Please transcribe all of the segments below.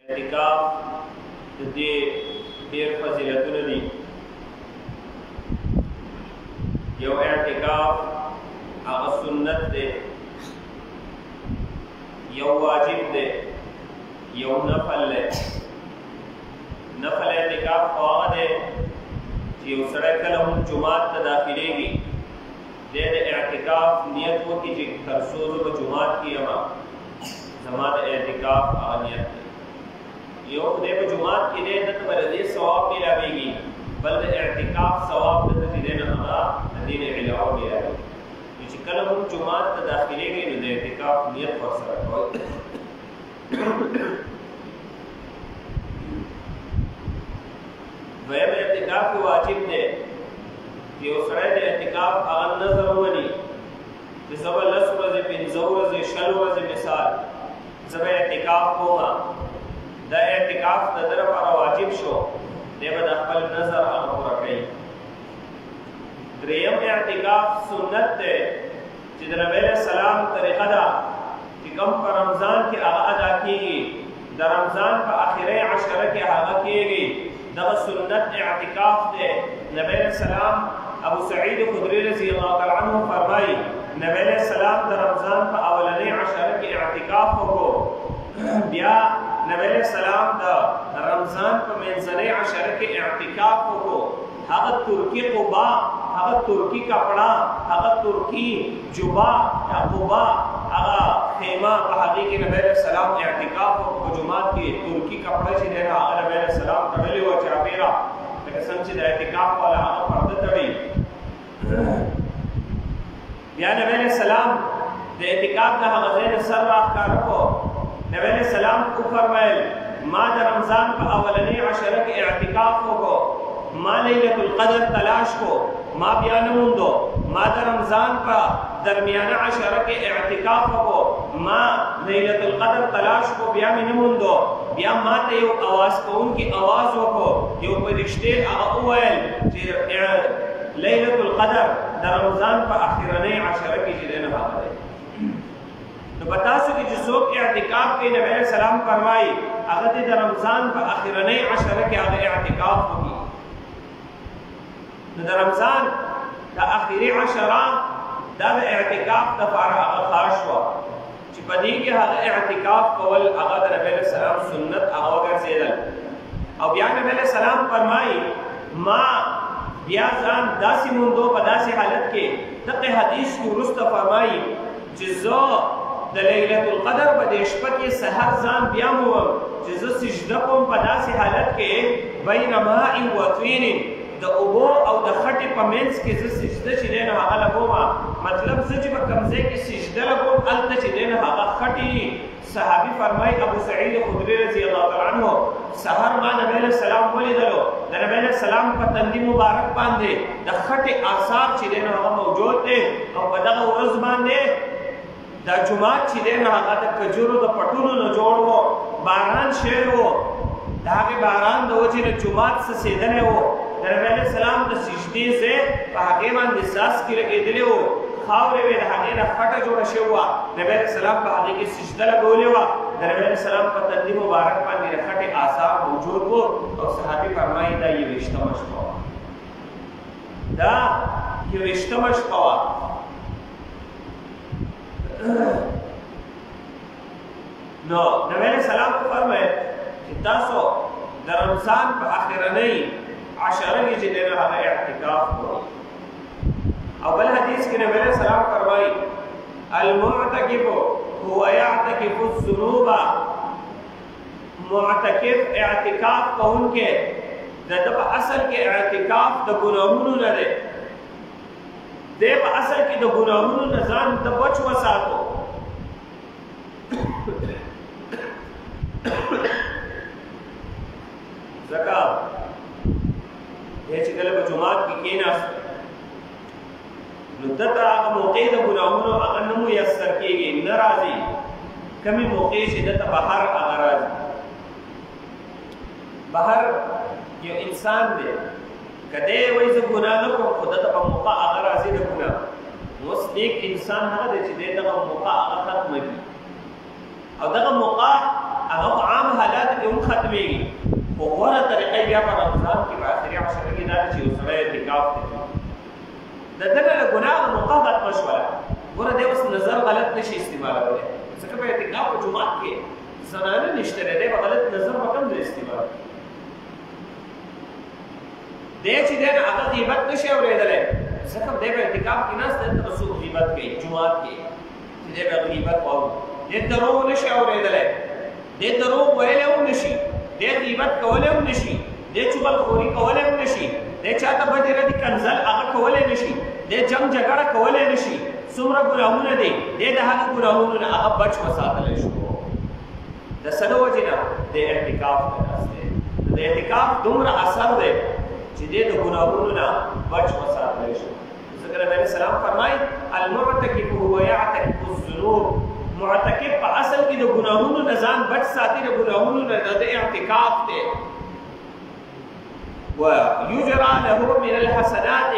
اعتکاف د دې ډېر فضیلتونه دي. یو اعتکاف هغه سنت دی، یو واجب دی، یو نفل دی. نفل اعتکاف خو هغه دی چې یو سړی کله هم جومات ته داخلېږي، دی د اعتکاف نیت وکړي چې تر څو زه به جومات کې یم، زما د اعتکاف هغه نیت دی. یو خدای په جومات کې دی، دته به د دې ثواب میلاویږي، بل د اعتکاف ثواب دته چې دی نه هغه د دې نه علاوه میلاویږي. نو چې کله هم جومات ته داخلېږئ نو د اعتکاف نیت ورسره کوئ. دویم اعتکاف واجب دی چې یو سړی د اعتکاف هغه نظر ومني چې زه به 10 ورځې 15 ورځې 20 ورځې مثال زه به اعتکاف کوم. دا اعتکاف د ده لپاره واجب شو، دی به د خپل نظر هغه پوره کوي. دریم اعتکاف سنت دی چې د نبي علیه السلام طریقه ده چې کوم په رمضان کې هغه ادا کېږي، د رمضان په آخري عشره کې هغه کېږي. دغه سنت اعتکاف دی. نبی علیه السلام ابو سعید خدری رضی الله تعالی عنہ فرمایي نبی علیه السلام د رمضان په اولنۍ عشره کې اعتکاف وکړو، بیا نبی علیہ السلام دا رمضان په منځنۍ عشره کې اعتکاف وکړو. هغه ترکی قبا، هغه ترکی کپڑا، هغه ترکی جبا یا قبا، هغه خیمه په هغې کې نبی علیہ السلام اعتکاف وکړو. په جومات کې ترکی کپڑا چې دی هغه نبی علیہ السلام تړلې وه چاپېره، لکه څنګه چې د اعتکاف والا هغه پرده تړي. بیا نبی علیہ السلام د اعتکاف د هغه ځای نه سر راښکاره کړو. نبی علیہ السلام کو فرمایل ما د رمضان په اولنۍ عشره کې اعتکاف وکړو، ما لیلة القدر تلاش کو، ما بیا نه موندو. ما د رمضان په درمیانه عشره کې اعتکاف وکړو، ما لیلة القدر تلاش کو، بیا مې نه موندو. بیا ما ته یو اواز کوونکي اواز وکړو، یو فرشتې هغه وویل چې لیلة القدر د رمضان په اخرنۍ عشره کې چې دی نه هغه دی. نو په تاسو کې چې څوک اعتکاف کوي، نبی علیہ السلام فرمایي هغه دې د رمضان په اخرنۍ عشره کې هغه اعتکاف وکړي. نو د رمضان د اخري عشره دا د اعتکاف دپاره هغه خاص وه چې په دې کې هغه اعتکاف کول هغه د نبی علیہ السلام سنت هغه وګرځېدل. او بیا نبی علیہ السلام فرمایي ما بیا ځان داسې موندو په داسې حالت کې، دغه حدیث کې وروسته فرمایي چې زه د لیلة القدر په دې شپه کې سحر ځان بیا موم چې زه سجده کوم په داسې حالت کې بین ماء و طین، د اوبو او د خټې په منځ کې زه سجده چې دی نو هغه لګوم. مطلب زه چې په کوم ځای کې سجده لګوم هلته چې دی نو هغه خټې. صحابي فرمایي ابو سعید خدری رضی الله تعالی عنہ سحر ما نبی علیہ السلام ولیدلو، د نبی علیہ السلام په تندي مبارک باندې د خټې آثار چې دی نو هغه موجود دی. او په دغه ورځ باندې دا جومات چې دی نو هغه د کجورو د پټونو نه جوړ و، باران شوی و، د هغې باران د وجې نه جومات څڅېدلی و. د نبي علیه السلام د سجدې ځای په هغې باندې څاڅکي لګېدلې و، خاورې وې د هغې نه خټه جوړه شوې وه. نبي علیه السلام په هغې کې سجده لګولې وه. د نبي علیه السلام په تندي مبارک باندې د خټې آثار موجود و. او صحابي فرمایي دا 21مه شپه وه، دا 21مه شپه وه. نو نبی علیہ السلام کو فرمایل چې تاسو د رمضان په اخرنۍ عشره کې چې دی نو هغه اعتکاف کوئ. او بل حدیث کې نبی علیہ السلام فرمایي المعتکف هو یعتکف الذنوب، معتکف اعتکاف کوونکی د ده په اصل کې اعتکاف د ګناهونو نه دی، دی په اصل کې د ګناهونو نه ځان د بچ وساتو. ځکه دی چې کله په جومات کې کېناست نو ده ته هغه موقع د ګناهونو هغه نه میسر کېږي، نه راځي. کمې موقع چې ده ته بهر هغه راځي. بهر یو انسان دی، که دی وایي زه ګناه نه کوم خو ده ته په موقع هغه راځي د ګناه. نو اوس نیک انسان هغه دی چې دی دغه موقع هغه ختمه کړي. او دغه موقع هغه عام حالات کې هم ختمېږي خو غوره طریقه بیا په رمضان کې په آخري عشره کې دا چې یو سړی اعتکاف کوي د ده نه له ګناه موقع ختمه شوله ګوره دی اوس نظر غلط نشي استعمالولی ځکه په اعتکاف په جومات کې زنانه نشته دی دی به غلط نظر به کوم ځای استعمال دی چې دی نه هغه غیبت نشي اورېدلی ځکه دی په اعتکاف کې ناست دی ته څوک غیبت کوي جومات کې چې دی به غیبت واوري دی دروغ نشي اورېدلی دی دروغ ویلی هم نشي دی غیبت کولی هم نشي دی چغلخوري کولی هم نشي دی چاته بدې ردې کنځل هغه کولی نشي دی جنګ جګړه کولی نشي څومره ګناهونه دي دی د هغه ګناهونو نه هغه بچ وساتلی شو د څه د وجې نه د اعتکاف نه ناست دی د اعتکاف دومره اثر دی چې دی د ګناهونو نه بچ وساتلی شو ذکر نبی علیه السلام فرمایي المعتکف هو یعتکف الذنوب معتکف په اصل کې د ګناهونو نه ځان بچ ساتي د ګناهونو نه د اعتکاف دی ويجرى له من الحسنات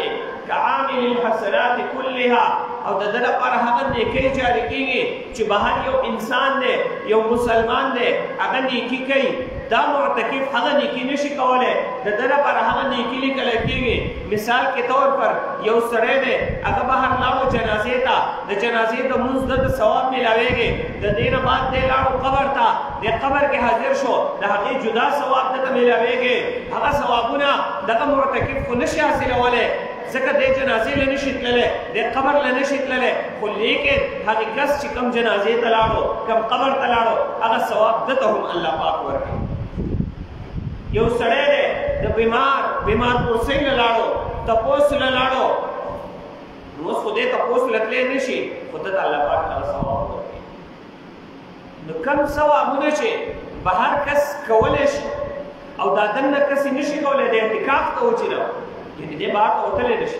كعامل الحسنات كلها او د ده لپاره هغه نیکۍ جاري کېږي چې بهر یو انسان دی یو مسلمان دی هغه نیکي کوي دا معتکف هغه نیکي نشي کولی د ده لپاره هغه نیکي لیکلی کېږي مثال کے طور پر یو سړی دی هغه بهر لاړو جنازې ته د جنازې د لمونځ ده د ثواب میلاویږي د دې نه بعد دی لاړو قبر ته د قبر کې حاضر شو د هغې جدا ثواب ده ته میلاویږي هغه ثوابونه دغه معتکف خو نشي حاصلولی ځکه دی جنازې له نشي تللی دی قبر له نشي تللی خو لیکن هغې کس چې کوم جنازې ته لاړو کوم قبر ته لاړو هغه ثواب ده ته هم الله پاک ورکوي یو سړی دی د بیمار پرسۍ له لاړو تپوس له لاړو نو اوس خو دی تپوس له تللی نشي خو ده ته الله پاک هغه ثواب ورکوي نو کوم ثوابونه چې بهر کس کولی شي او دا دننه کس یې نشي کولی د اعتکاف ته وچې نه یعنې دی بهر ته وتلی نشي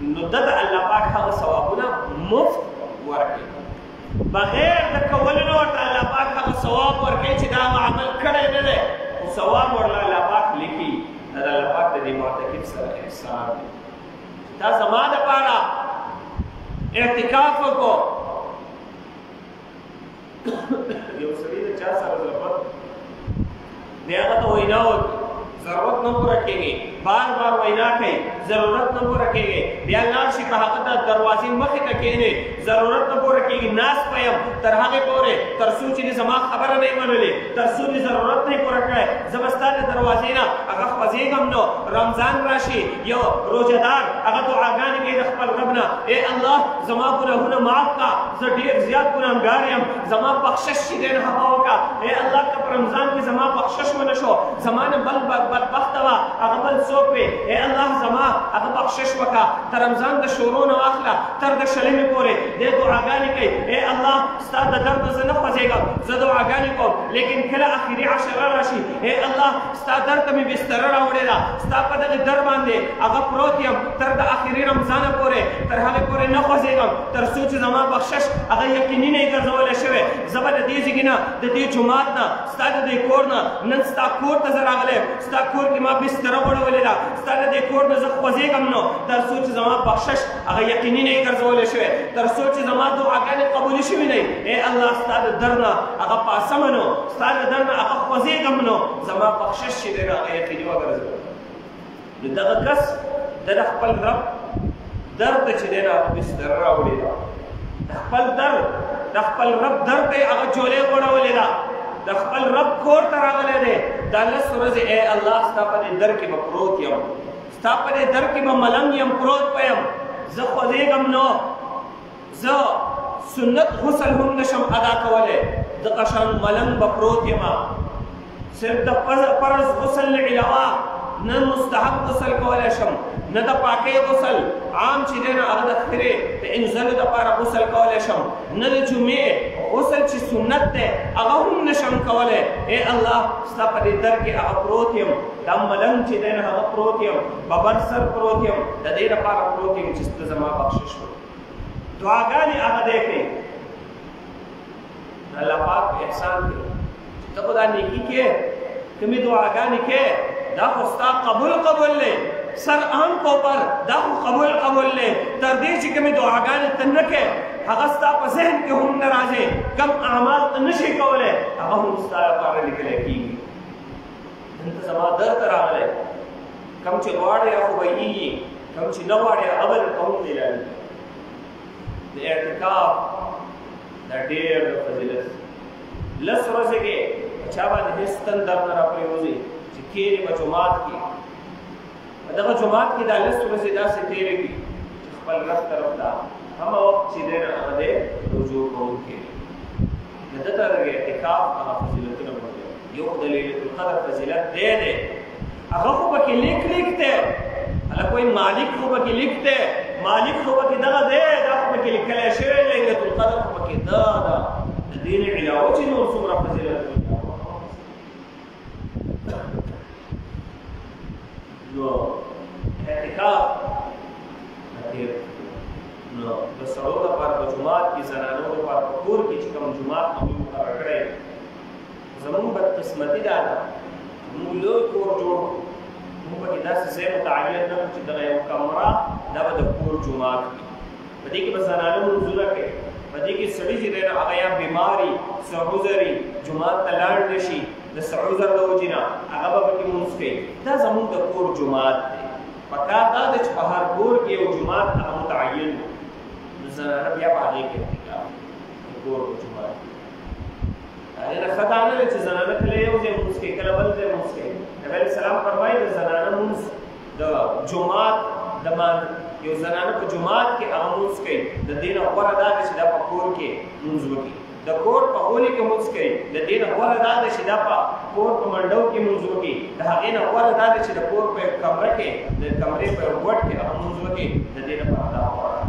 نو ده ته الله پاک هغه ثوابونه مفت ورکوي بغیر د کولو نه ورته الله پاک هغه ثواب ورکوي چې دا هغه عمل کړی نه دی خو ثواب ورله الله پاک لیکي دا د الله پاک د دې معتکف سره احسان دی تا زما دپاره اعتکاف وکړو یو سړي د چا سره ضرورت دی هغه ته وینا وکړي ضرورت نه پوره کېږي بار بار وینا کوي ضرورت نه پوره کېږي بیا لاړ شي په هغه ته دروازې مخې ته کښېنې ضرورت نه پوره کېږي ناست به یم تر هغې پورې تر څو چې زما خبره نه یې منلې تر څو دې ضرورت نه یې پوره کړی زه به ستا د دروازې نه هغه خوځېږم نو رمضان راشي یو روژهدار هغه دعاګانې کوي د خپل رب نه ای الله زما ګناهونه معاف کړه زه ډېر زیات ګناهګار یم زما بخشش چې دی نه هغه وکړه ای الله که په رمضان کې زما بخشش ونه شو زما نه بل بدبخته وه هغه بل څوک وي ای الله زما هغه بخشش وکړه تر رمضان د شروع نه واخله تر د شلمې پورې دې دعاګانې کوي ای الله ستا د درد زه نه خوځېږم زه دعاګانې کوم لیکن کله اخري عشره راشي ای الله ستا درد ته مې بستره راوړې ده ستا په دغې در باندې هغه پروت یم تر د اخري رمضانه پورې تر هغې پورې نه خوځېږم تر څو چې زما بخشش هغه یقیني نه یې ګرځولی شوی زه به د دې ځګې نه د دې جومات نه ستا د دې کور نه نن ستا کور ته زه راغلی یم ستا کور کې ما بستره غوړولې ده ستا د دې کور نه زه خوځېږم نو تر څو چې زما بخشش هغه یقیني نه یې ګرځولی شوی تر څو چې زما دعاګانې قبولې شوي نه ای الله ستا د در نه هغه پاسمه نو ستا د در نه هغه خوځېږم نو زما بخشش چې دی نو هغه یقیني وګرځوي نو دغه کس د خپل رب درد چې دی نو هغه بستره راوړې ده د خپل درد د خپل رب درد ته یې هغه جولې غوړولې ده د خپل رب کور ته راغلی دی دا لس ورځې ای الله ستا په دې در کې به پروت یم ستا په دې در کې به ملنګ یم پروت به یم زه خوځېږم نو زه سنت غسل هم نشم ادا کولی دغه شان ملنګ به پروت یم صرف د فرض غسل نه علاوه نه مستحب غسل کولی شم نه د پاکۍ غسل عام چې دی نو هغه د خرې د انزلو دپاره غسل کولی شم نه د جمعې غسل چې سنت دی هغه هم نشم کولی ای الله ستا په دې در کې هغه پروت یم دا ملنګ چې دی نو هغه پروت یم ببر سر پروت یم د دې لپاره پروت یم چې ته زما بخشش وکړې دعاګانې هغه دی کوي الله پاک احسان کوي چې ته خو دا نیکي کې کومې دعاګانې کې دا خو ستا قبول لے سر آنکھوں پر دا خو قبول لے تر دې چې کومې دعاګانې ته نه کې هغه ستا په ذهن کې هم نه راځي کم اعمال ته نشي کولی هغه هم ستا لپاره لیکلی کېږي دلته زما درد راغلی کم چې غواړې هغه به کېږي کم چې نه غواړې هغه به درته هم اعلانېږي د اعتکاف دا ډېر د فضیلت لس ورځې کې په چا باندې هېڅ تن در نه راپرېوځي چې کښېني په جومات کې په دغه جومات کې دا لس ورځې داسې تېرې کړي چې خپل رب طرف ته همه وخت چې دی نه هغه دی رجوع کوونکی د ده ته د اعتکاف هغه فضیلتونه ورکوي یو خو د لیلة القدر فضیلت دی هغه خو پکې لیک دی هلک وایي مالک خو پکې لیک دی مالک خو پکې دغه دی دا خو پکې لیکلی شوی لیلة القدر خو پکې دا ده د دې نه علاوه چې نور څومره فضیلتونه نو اعتکاف نو د سړو لپاره په جومات کې زنانو لپاره په کور کې چې کوم جومات موږ مقرر کړی زموږ بدقسمتي دا ده موږ لوی کور جوړ موږ پکې داسې ځای متعین نه کړو چې دغه یو کمره دا به د کور جومات وي په دې کې به زنانه لمونځونه کوي په دې کې سړي چې دی نو هغه یا بیماري څه عذري جومات ته لاړ نه شي د څه عذر د وجې نه هغه به پکې لمونځ کوي دا زموږ د کور جومات دی پکار دا ده چې په هر کور کې یو جومات هغه متعین وي نو زنانه بیا په هغې کې اعتکاف د کور په جومات هغې نه ښه دا نه دی چې زنانه کله یو ځای لمونځ کوي کله بل ځای لمونځ کوي نبي علیه السلام فرمایي د زنانه لمونځ د جومات د یو زنانه په جومات کې هغه لمونځ کوي د دې نه غوره دا ده چې دا په کور کې لمونځ وکړي د کور په غولي کې لمونځ کوي د دې نه غوره دا ده چې دا په کور په منډو کې لمونځ وکړي د هغې نه غوره دا ده چې د کور په یو کمره کې د کمرې په یو ګوټ کې هغه لمونځ وکړي د دې لپاره دا غوره ده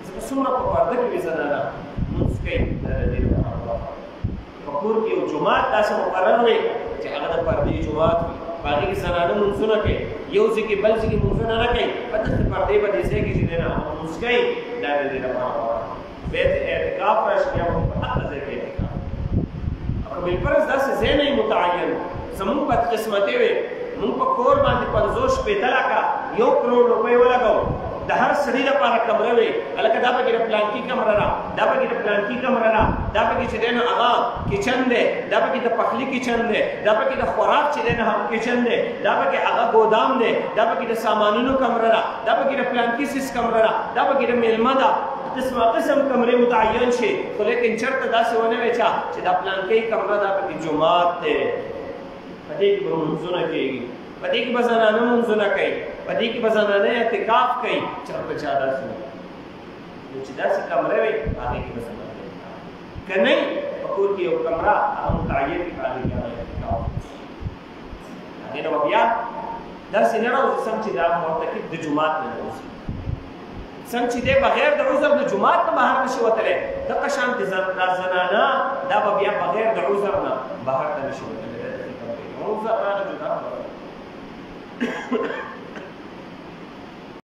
ځکه څومره په پرده کې وي زنانه لمونځ کوي د دې لپاره په کور کې یو جومات داسې مقرر وي چې هغه د پردې جومات وي په هغې کې زنانه لمونځونه کوي یو ځای کې بل ځای کې لمونځونه نه کوي په داسې پردې په دې ځای کې چې دی نه هغه لمونځ کوي دا د دې لپاره غوره بیت اعتکاف راشي بیا هم په هغه ځای کې اعتکاف او بالفرض داسې ځای نه متعین زموږ بدقسمتي وي موږ په کور باندې 50 شپېته لکه 1 کروڑ روپۍ ولګوو د هر سړي لپاره کمره وي هلکه دا پکې د پلانکي کمره ده دا پکې د پلانکي کمره ده دا پکې چې دی نو هغه کچن دی دا پکې د پخلي کچن دی دا پکې د خوراک چې دی نو هم کچن دی دا پکې هغه ګودام دی دا پکې د سامانونو کمره ده دا پکې د پلانکي سیس کمره ده دا پکې د میلمه ده قسم کمرې متعین شي خو لیکن چېرته داسې ونه وي چې دا پلانکۍ کمره دا پکې جومات دی په دې کې به لمونځونه کېږي په دې کې به زنانه لمونځونه کوي په دې کې به زنانه اعتکاف کوي چېرته چا داسې نو چې داسې کمره وي هغې کې به زنانه که نه په کور کې یو کمره هغه متعین وي په هغې کې هغه اعتکاف هغې نه به بیا داسې نه راوځي سم چې دا معتکف د جومات نه راوځي څنګه چې دی بغیر د عذر د جومات نه بهر نشي وتلی دغه شانتې دا زنانه دا به بیا بغیر د عذر نه بهر ته نشي وتلی عذر راغی جدا